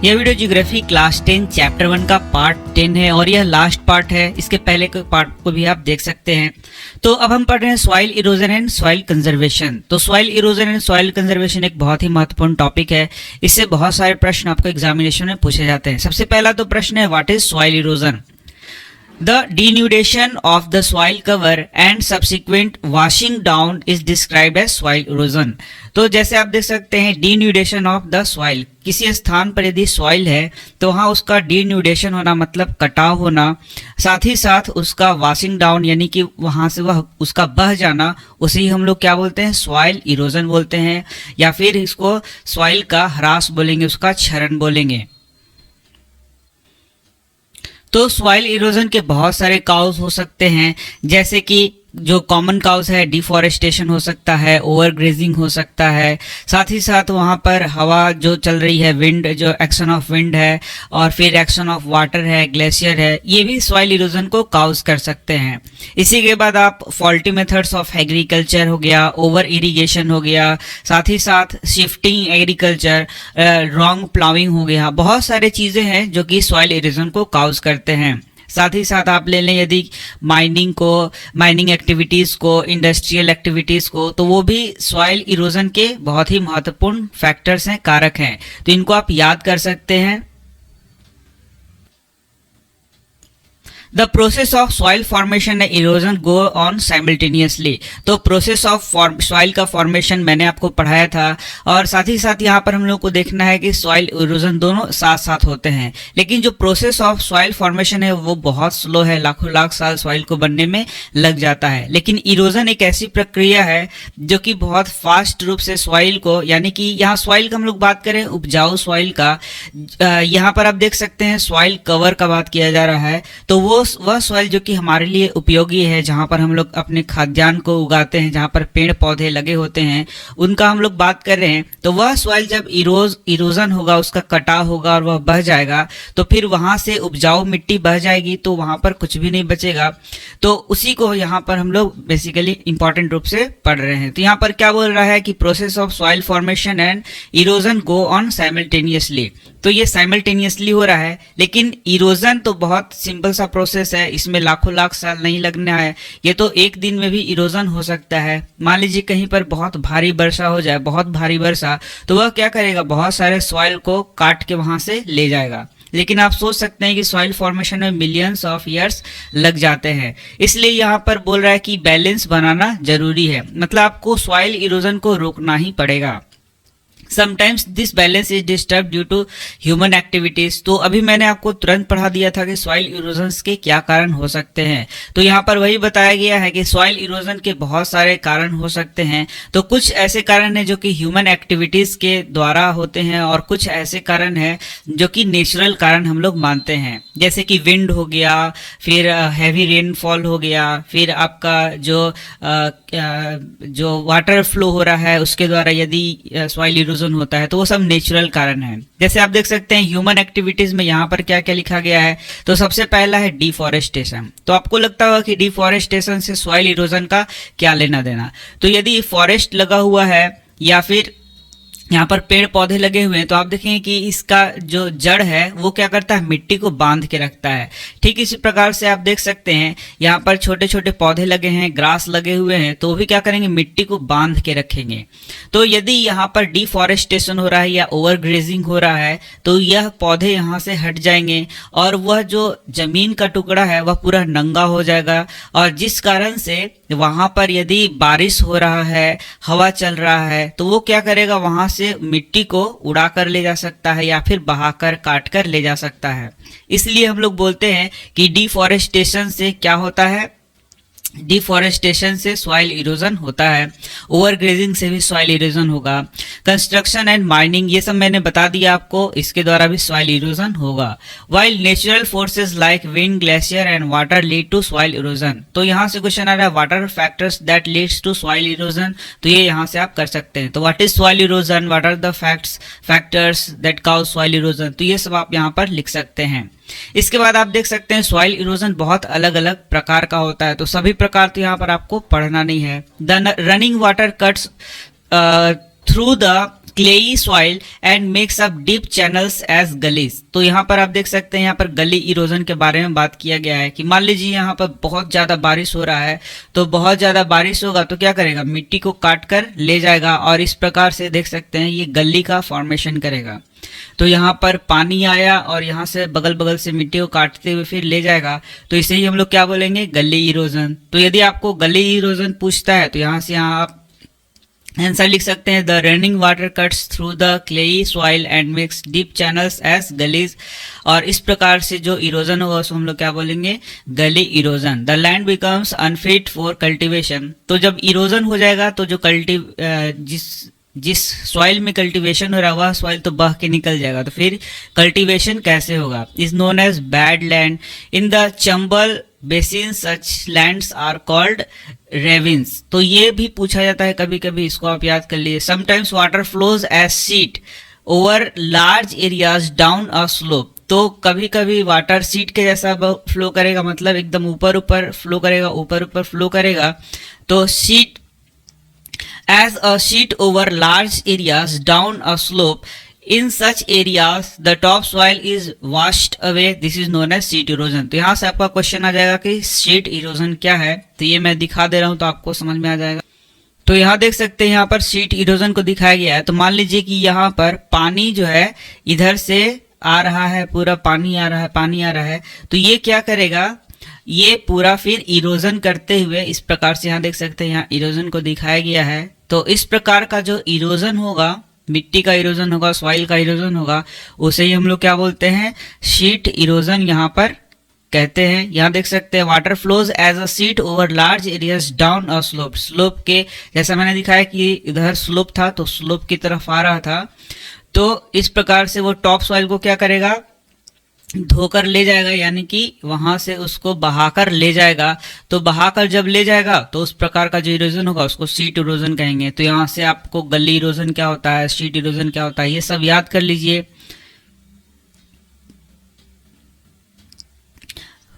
यह video geography class 10 chapter 1 का part 10 है और यह लास्ट पार्ट है। इसके पहले के पार्ट को भी आप देख सकते हैं। तो अब हम पढ़ रहे हैं soil erosion and soil conservation. तो soil erosion and soil conservation एक बहुत ही महत्वपूर्ण टॉपिक है। इससे बहुत सारे प्रश्न आपको एग्जामिनेशन में पूछे जाते हैं। सबसे पहला तो प्रश्न है, what is soil erosion? The denudation of the soil cover and subsequent washing down is described as soil erosion। तो जैसे आप देख सकते हैं, denudation of the soil, किसी स्थान पर यदि सॉइल है तो वहाँ उसका denudation होना मतलब कटाव होना, साथ ही साथ उसका वॉशिंग डाउन यानी कि वहाँ से वह उसका बह जाना, उसे ही हम लोग क्या बोलते हैं? सॉइल इरोजन बोलते हैं, या फिर इसको सॉइल का ह्रास बोलेंगे, उसका क्षरण बोलेंगे। तो सॉइल इरोजन के बहुत सारे काउज हो सकते हैं, जैसे कि जो कॉमन काउज है, डिफॉरेस्टेशन हो सकता है, ओवर ग्रेजिंग हो सकता है, साथ ही साथ वहाँ पर हवा जो चल रही है, विंड, जो एक्शन ऑफ विंड है, और फिर एक्शन ऑफ वाटर है, ग्लेशियर है, ये भी सॉइल इरोजन को काउज कर सकते हैं। इसी के बाद आप फॉल्टी मेथड्स ऑफ एग्रीकल्चर हो गया, ओवर इरिगेशन हो गया, साथ ही साथ शिफ्टिंग एग्रीकल्चर, रॉन्ग प्लाविंग हो गया, बहुत सारे चीजें हैं जो कि सॉइल इरोजन को काउज करते हैं। साथ ही साथ आप ले लें यदि माइनिंग एक्टिविटीज को, इंडस्ट्रियल एक्टिविटीज को, तो वो भी सॉइल इरोजन के बहुत ही महत्वपूर्ण फैक्टर्स हैं, कारक हैं। तो इनको आप याद कर सकते हैं। The process of soil formation and erosion go on simultaneously। तो प्रोसेस ऑफ सॉइल का फॉर्मेशन मैंने आपको पढ़ाया था, और साथ ही साथ यहाँ पर हम लोग को देखना है कि सॉइल इरोजन दोनों साथ साथ होते हैं। लेकिन जो प्रोसेस ऑफ सॉइल फॉर्मेशन है वो बहुत स्लो है, लाखों लाख साल सॉइल को बनने में लग जाता है। लेकिन इरोजन एक ऐसी प्रक्रिया है जो कि बहुत फास्ट रूप से सॉइल को, यानी कि यहाँ सॉइल का हम लोग बात करें, उपजाऊ सॉइल का, यहाँ पर आप देख सकते हैं सॉइल कवर का बात किया जा रहा है। तो वह सॉइल जो कि हमारे लिए उपयोगी है, जहां पर हम लोग अपने खाद्यान्न को उगाते हैं, जहां पर पेड़ पौधे लगे होते हैं, उनका हम लोग बात कर रहे हैं। तो वह सॉइल जब इरोजन होगा, उसका कटाव होगा और वह बह जाएगा, तो फिर वहां से उपजाऊ मिट्टी बह जाएगी, तो वहां पर कुछ भी नहीं बचेगा। तो उसी को यहाँ पर हम लोग बेसिकली इंपॉर्टेंट रूप से पढ़ रहे हैं। तो यहाँ पर क्या बोल रहा है कि process of soil formation and erosion go on simultaneously. तो ये साइमल्टेनियसली हो रहा है, लेकिन इरोजन तो बहुत सिंपल सा प्रोसेस है, इसमें लाखों लाख साल नहीं लगना है। ये तो एक दिन में भी इरोजन हो सकता है। मान लीजिए कहीं पर बहुत भारी वर्षा हो जाए, बहुत भारी वर्षा, तो वह क्या करेगा? बहुत सारे सॉइल को काट के वहां से ले जाएगा। लेकिन आप सोच सकते हैं कि सॉइल फॉर्मेशन में मिलियंस ऑफ ईयर्स लग जाते हैं। इसलिए यहाँ पर बोल रहा है कि बैलेंस बनाना जरूरी है, मतलब आपको सॉइल इरोजन को रोकना ही पड़ेगा। Sometimes this balance is disturbed due to human activities। तो अभी मैंने आपको तुरंत पढ़ा दिया था कि सॉइल इरोजन के क्या कारण हो सकते हैं। तो यहाँ पर वही बताया गया है कि सॉइल इरोजन के बहुत सारे कारण हो सकते हैं। तो कुछ ऐसे कारण हैं जो कि ह्यूमन एक्टिविटीज के द्वारा होते हैं, और कुछ ऐसे कारण हैं जो कि नेचुरल कारण हम लोग मानते हैं, जैसे कि विंड हो गया, फिर हैवी रेनफॉल हो गया, फिर आपका जो वाटर फ्लो हो रहा है उसके द्वारा यदि सॉइल इरोजन होता है, तो वो सब नेचुरल कारण है। जैसे आप देख सकते हैं ह्यूमन एक्टिविटीज में यहाँ पर क्या क्या लिखा गया है। तो सबसे पहला है डिफॉरेस्टेशन। तो आपको लगता होगा कि डिफॉरेस्टेशन से सॉइल इरोजन का क्या लेना देना। तो यदि फॉरेस्ट लगा हुआ है या फिर यहाँ पर पेड़ पौधे लगे हुए हैं, तो आप देखेंगे कि इसका जो जड़ है वो क्या करता है? मिट्टी को बांध के रखता है। ठीक इसी प्रकार से आप देख सकते हैं यहाँ पर छोटे छोटे पौधे लगे हैं, ग्रास लगे हुए हैं, तो भी क्या करेंगे? मिट्टी को बांध के रखेंगे। तो यदि यहाँ पर डिफॉरेस्टेशन हो रहा है या ओवर ग्रेजिंग हो रहा है, तो यह पौधे यहाँ से हट जाएंगे और वह जो जमीन का टुकड़ा है वह पूरा नंगा हो जाएगा, और जिस कारण से वहां पर यदि बारिश हो रहा है, हवा चल रहा है, तो वो क्या करेगा? वहां से मिट्टी को उड़ा कर ले जा सकता है या फिर बहाकर काट कर ले जा सकता है। इसलिए हम लोग बोलते हैं कि डिफॉरेस्टेशन से क्या होता है? डिफॉरेस्टेशन से सॉइल इरोजन होता है। ओवर ग्रेजिंग से भी सॉइल इरोजन होगा। कंस्ट्रक्शन एंड माइनिंग, ये सब मैंने बता दिया आपको, इसके द्वारा भी सॉइल इरोजन होगा। While natural forces like wind, glacier and water lead to soil erosion. तो यहाँ से क्वेश्चन आ रहा है, water factors that leads to soil erosion. तो ये यहाँ से आप कर सकते हैं। तो what is soil erosion, what are the factors that cause soil erosion, तो ये सब आप यहाँ पर लिख सकते हैं। इसके बाद आप देख सकते हैं सॉइल इरोजन बहुत अलग अलग प्रकार का होता है। तो सभी प्रकार तो यहाँ पर आपको पढ़ना नहीं है। The running water cuts through the clayey soil and makes up deep channels as gullies. तो यहाँ पर आप देख सकते हैं यहाँ पर गली इरोजन के बारे में बात किया गया है कि मान लीजिए यहाँ पर बहुत ज़्यादा बारिश हो रहा है, तो बहुत ज़्यादा बारिश होगा तो क्या करेगा, मिट्टी को काट कर ले जाएगा और इस प्रकार से देख सकते हैं ये गली का फॉर्मेशन करेगा। तो यहाँ पर पानी आया और यहाँ से बगल बगल से मिट्टी को काटते हुए फिर ले जाएगा, तो इसे ही हम लोग क्या बोलेंगे, गली इरोजन। तो यदि आपको गली इरोजन पूछता है तो यहाँ से यहाँ आप आंसर लिख सकते हैं, the running water cuts through the clayey soil and makes deep channels as gullies. और इस प्रकार से जो इरोजन होगा उसको हम लोग क्या बोलेंगे, गली erosion. The land becomes unfit for cultivation. तो जब इरोजन हो जाएगा तो जो जिस सॉइल में कल्टीवेशन हो रहा है वह सॉइल तो बह के निकल जाएगा, तो फिर कल्टीवेशन कैसे होगा, is known as bad land. In the Chambal basin such lands are called ravines. तो ये भी पूछा जाता है कभी कभी, इसको आप याद कर लीजिए। Sometimes water flows as sheet over large areas down a slope. तो कभी कभी वाटर सीट के जैसा फ्लो करेगा, मतलब एकदम ऊपर ऊपर फ्लो करेगा, ऊपर ऊपर फ्लो करेगा। तो seat as a sheet over large areas down a slope. In such areas the top soil is washed away. This is known as sheet erosion. तो यहाँ से आपका क्वेश्चन आ जाएगा कि sheet erosion क्या है, तो ये मैं दिखा दे रहा हूँ तो आपको समझ में आ जाएगा। तो यहाँ देख सकते हैं यहाँ पर sheet erosion को दिखाया गया है। तो मान लीजिए कि यहाँ पर पानी जो है इधर से आ रहा है, पूरा पानी आ रहा है, पानी आ रहा है, तो ये क्या करेगा, ये पूरा फिर इरोजन करते हुए इस प्रकार से यहाँ देख सकते हैं यहाँ इरोजन को दिखाया गया है। तो इस प्रकार का जो इरोजन होगा, मिट्टी का इरोजन होगा, सॉइल का इरोजन होगा, उसे ही हम लोग क्या बोलते हैं, शीट इरोजन यहाँ पर कहते हैं। यहाँ देख सकते हैं water flows as a sheet over large areas down a slope. Slope के जैसा मैंने दिखाया कि इधर स्लोप था तो स्लोप की तरफ आ रहा था, तो इस प्रकार से वो टॉप सॉइल को क्या करेगा, धोकर ले जाएगा, यानी कि वहां से उसको बहाकर ले जाएगा। तो बहाकर जब ले जाएगा तो उस प्रकार का जो इरोजन होगा उसको सीट इरोजन कहेंगे। तो यहाँ से आपको गली इरोजन क्या होता है, सीट इरोजन क्या होता है, ये सब याद कर लीजिए।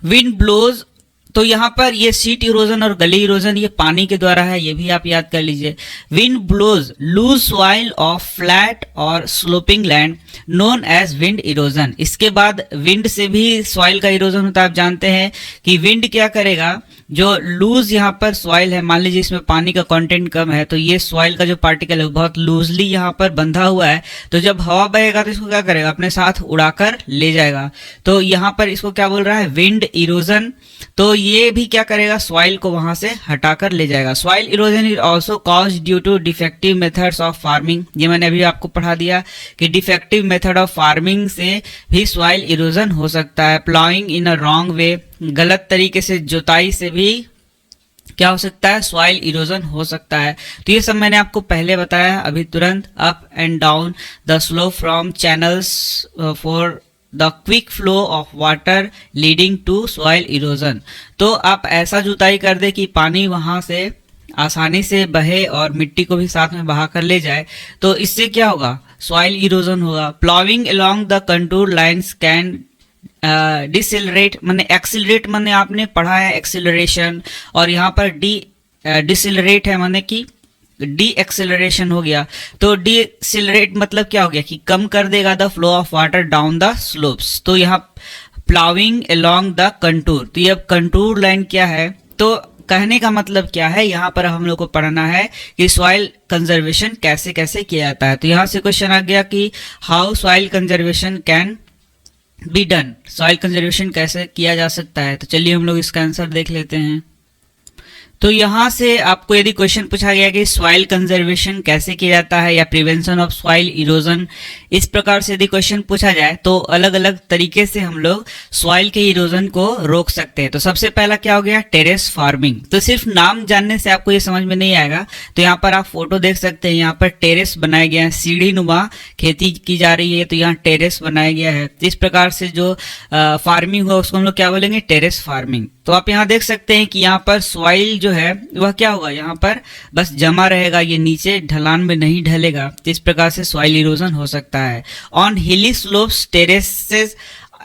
विंड ब्लोज, तो यहाँ पर ये सीट इरोजन और गली इरोजन ये पानी के द्वारा है, ये भी आप याद कर लीजिए। Wind blows loose soil off flat और sloping land known as wind erosion. इसके बाद विंड से भी सॉइल का इरोजन होता है। आप जानते हैं कि विंड क्या करेगा, जो लूज यहाँ पर सॉइल है, मान लीजिए इसमें पानी का कंटेंट कम है, तो ये सॉइल का जो पार्टिकल है बहुत लूजली यहाँ पर बंधा हुआ है, तो जब हवा बहेगा तो इसको क्या करेगा, अपने साथ उड़ाकर ले जाएगा। तो यहाँ पर इसको क्या बोल रहा है, विंड इरोजन। तो ये भी क्या करेगा, सॉइल को वहां से हटाकर ले जाएगा। Soil erosion is also cause due to defective methods of farming. ये मैंने अभी आपको पढ़ा दिया कि डिफेक्टिव मेथड ऑफ फार्मिंग से भी सॉइल इरोजन हो सकता है। प्लाइंग इन अ रॉन्ग वे, गलत तरीके से जुताई से भी क्या हो सकता है, सॉइल इरोजन हो सकता है। तो ये सब मैंने आपको पहले बताया। अभी तुरंत up and down the slope from channels for the quick flow of water leading to soil erosion. तो आप ऐसा जुताई कर दे कि पानी वहां से आसानी से बहे और मिट्टी को भी साथ में बहा कर ले जाए, तो इससे क्या होगा, सॉइल इरोजन होगा। Ploughing along the contour lines can decelerate, मैंने एक्सिलरेट मैंने आपने पढ़ा है एक्सिलरेशन, और यहाँ पर डिसेलरेट है मैंने कि डी एक्सेलरेशन हो गया। तो डी एक्सेलरेट मतलब क्या हो गया कि कम कर देगा the flow of water down the slopes. तो यहाँ प्लाविंग अलोंग द कंटूर, तो ये अब कंटूर लाइन क्या है, तो कहने का मतलब क्या है, यहाँ पर हम लोग को पढ़ना है कि सॉइल कंजर्वेशन कैसे कैसे किया जाता है। तो यहाँ से क्वेश्चन आ गया कि how soil conservation can be done, soil conservation कैसे किया जा सकता है। तो चलिए हम लोग इसका आंसर देख लेते हैं। तो यहाँ से आपको यदि क्वेश्चन पूछा गया कि सॉइल कंजर्वेशन कैसे किया जाता है या प्रिवेंशन ऑफ सॉइल इरोजन, इस प्रकार से यदि क्वेश्चन पूछा जाए तो अलग अलग तरीके से हम लोग सॉइल के इरोजन को रोक सकते हैं। तो सबसे पहला क्या हो गया, टेरेस फार्मिंग। तो सिर्फ नाम जानने से आपको ये समझ में नहीं आएगा, तो यहाँ पर आप फोटो देख सकते हैं, यहाँ पर टेरेस बनाया गया है, सीढ़ी नुमा खेती की जा रही है, तो यहाँ टेरेस बनाया गया है। इस प्रकार से जो फार्मिंग हो उसको हम लोग क्या बोलेंगे, टेरेस फार्मिंग। तो आप यहाँ देख सकते हैं कि यहाँ पर सॉइल जो है वह क्या होगा, यहाँ पर बस जमा रहेगा, ये नीचे ढलान में नहीं ढलेगा। तो इस प्रकार से सॉइल इरोजन हो सकता है। On hilly slopes terraces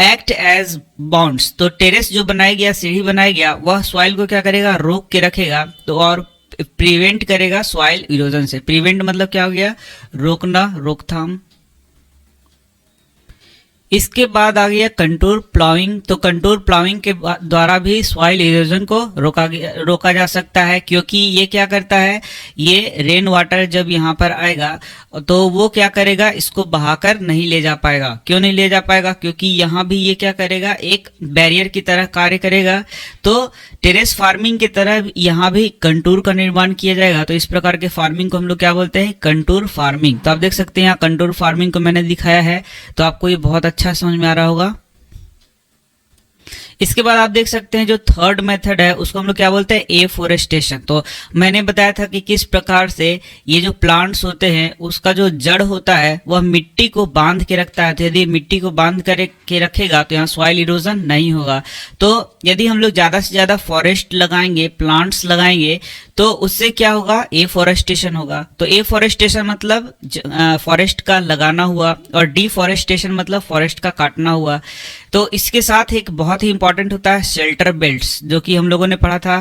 act as bounds. तो टेरेस जो बनाया गया, सीढ़ी बनाया गया, वह सॉइल को क्या करेगा, रोक के रखेगा। तो और प्रिवेंट करेगा सॉइल इरोजन से। प्रिवेंट मतलब क्या हो गया, रोकना, रोकथाम। इसके बाद आ गया कंटूर प्लाविंग। तो कंटूर प्लाविंग के द्वारा भी सॉइल इरोजन को रोका जा सकता है, क्योंकि ये क्या करता है, ये रेन वाटर जब यहाँ पर आएगा तो वो क्या करेगा, इसको बहाकर नहीं ले जा पाएगा। क्यों नहीं ले जा पाएगा, क्योंकि यहाँ भी ये क्या करेगा, एक बैरियर की तरह कार्य करेगा। तो टेरेस फार्मिंग की तरह यहाँ भी कंटूर का निर्माण किया जाएगा। तो इस प्रकार के फार्मिंग को हम लोग क्या बोलते हैं, कंटूर फार्मिंग। तो आप देख सकते हैं यहाँ कंटूर फार्मिंग को मैंने दिखाया है, तो आपको ये बहुत अच्छा समझ में आ रहा होगा। इसके बाद आप देख सकते हैं जो थर्ड मेथड है उसको हम लोग क्या बोलते हैं, एफोरेस्टेशन। तो मैंने बताया था कि किस प्रकार से ये जो प्लांट्स होते हैं उसका जो जड़ होता है वह मिट्टी को बांध के रखता है। तो यदि मिट्टी को बांध के रखेगा तो यहाँ सॉइल इरोजन नहीं होगा। तो यदि हम लोग ज़्यादा से ज़्यादा फॉरेस्ट लगाएंगे, प्लांट्स लगाएंगे, तो उससे क्या होगा, एफोरेस्टेशन होगा। तो एफोरेस्टेशन मतलब फॉरेस्ट का लगाना हुआ, और डिफॉरेस्टेशन मतलब फॉरेस्ट का काटना हुआ। तो इसके साथ एक बहुत ही इंपॉर्टेंट होता है शेल्टर बेल्ट्स, जो कि हम लोगों ने पढ़ा था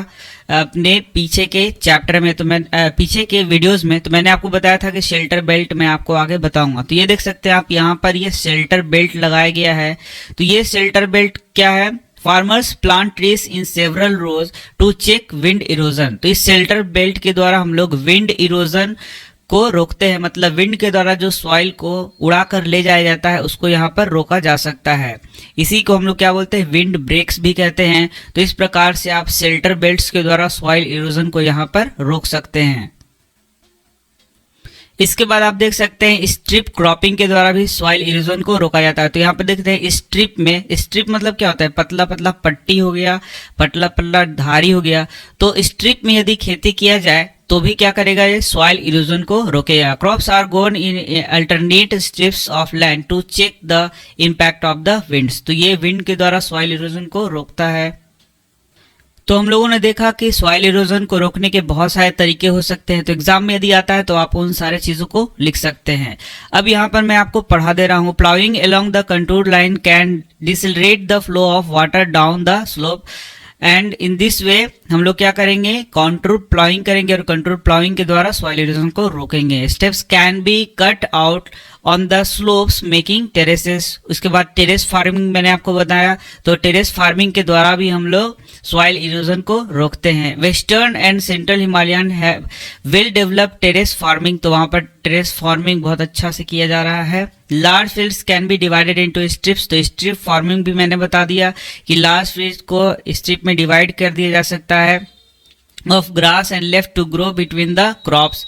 अपने पीछे के चैप्टर में। तो मैं पीछे के वीडियोस में तो मैंने आपको बताया था कि शेल्टर बेल्ट मैं आपको आगे बताऊंगा। तो ये देख सकते हैं आप, यहाँ पर ये शेल्टर बेल्ट लगाया गया है। तो ये शेल्टर बेल्ट क्या है, farmers plant trees in several rows to check wind erosion. तो इस शेल्टर बेल्ट के द्वारा हम लोग विंड इरोजन को रोकते हैं, मतलब विंड के द्वारा जो सॉइल को उड़ा कर ले जाया जाता है उसको यहाँ पर रोका जा सकता है। इसी को हम लोग क्या बोलते हैं, विंड ब्रेक्स भी कहते हैं। तो इस प्रकार से आप शेल्टर बेल्ट्स के द्वारा सॉइल इरोजन को यहाँ पर रोक सकते हैं। इसके बाद आप देख सकते हैं स्ट्रिप क्रॉपिंग के द्वारा भी सॉइल इरोजन को रोका जाता है। तो यहाँ पर देखते हैं स्ट्रिप में, स्ट्रिप मतलब क्या होता है, पतला पतला पट्टी हो गया, पतला पतला धारी हो गया। तो स्ट्रिप में यदि खेती किया जाए तो भी क्या करेगा, ये सॉइल इरोजन को रोकेगा। Crops are gone in alternate strips of land to check the impact of the winds. तो ये विंड के द्वारा सॉइल इरोजन को रोकता है। तो हम लोगों ने देखा कि सॉइल इरोजन को रोकने के बहुत सारे तरीके हो सकते हैं। तो एग्जाम में यदि आता है तो आप उन सारे चीजों को लिख सकते हैं। अब यहाँ पर मैं आपको पढ़ा दे रहा हूँ, ploughing along the contour line can decelerate the flow of water down the slope, and in this way हम लोग क्या करेंगे, कंटूर प्लाविंग करेंगे, और कंटूर प्लाविंग के द्वारा सॉइल इरोजन को रोकेंगे। Steps can be cut out on the slopes making terraces. उसके बाद टेरेस फार्मिंग मैंने आपको बताया। तो टेरेस फार्मिंग के द्वारा भी हम लोग सॉइल इरोजन को रोकते हैं। वेस्टर्न एंड सेंट्रल हिमालयन है वेल डेवलप्ड टेरेस फार्मिंग। तो वहां पर टेरेस फार्मिंग बहुत अच्छा से किया जा रहा है। Large fields can be divided into strips. तो स्ट्रिप फार्मिंग भी मैंने बता दिया कि लार्ज फील्ड को स्ट्रिप में डिवाइड कर दिया जा सकता है of grass and left to grow between the crops.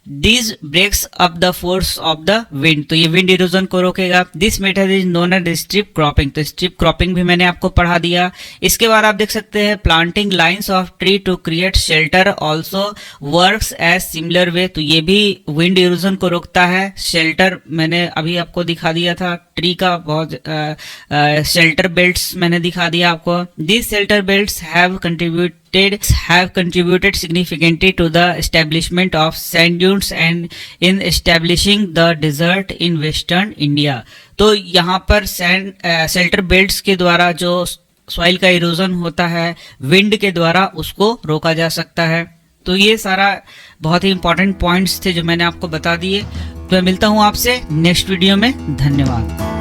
This breaks up the force of the wind. तो ये विंड इरोजन को रोकेगा। This method is known as strip cropping. तो स्ट्रिप क्रॉपिंग भी मैंने आपको पढ़ा दिया। इसके बाद आप देख सकते हैं planting lines of tree to create shelter also works as similar way. तो ये भी विंड इरोजन को रोकता है। शेल्टर मैंने अभी आपको दिखा दिया था, ट्री का बहुत शेल्टर बेल्ट्स मैंने दिखा दिया आपको। This shelter belts have contributed significantly to the establishment of sand dunes and in establishing the desert in western India। तो यहाँ पर शेल्टर बेल्ट्स के द्वारा जो सॉइल का इरोजन होता है विंड के द्वारा, उसको रोका जा सकता है। तो ये सारा बहुत ही इंपॉर्टेंट पॉइंट्स थे जो मैंने आपको बता दिए। तो मैं मिलता हूँ आपसे नेक्स्ट वीडियो में। धन्यवाद।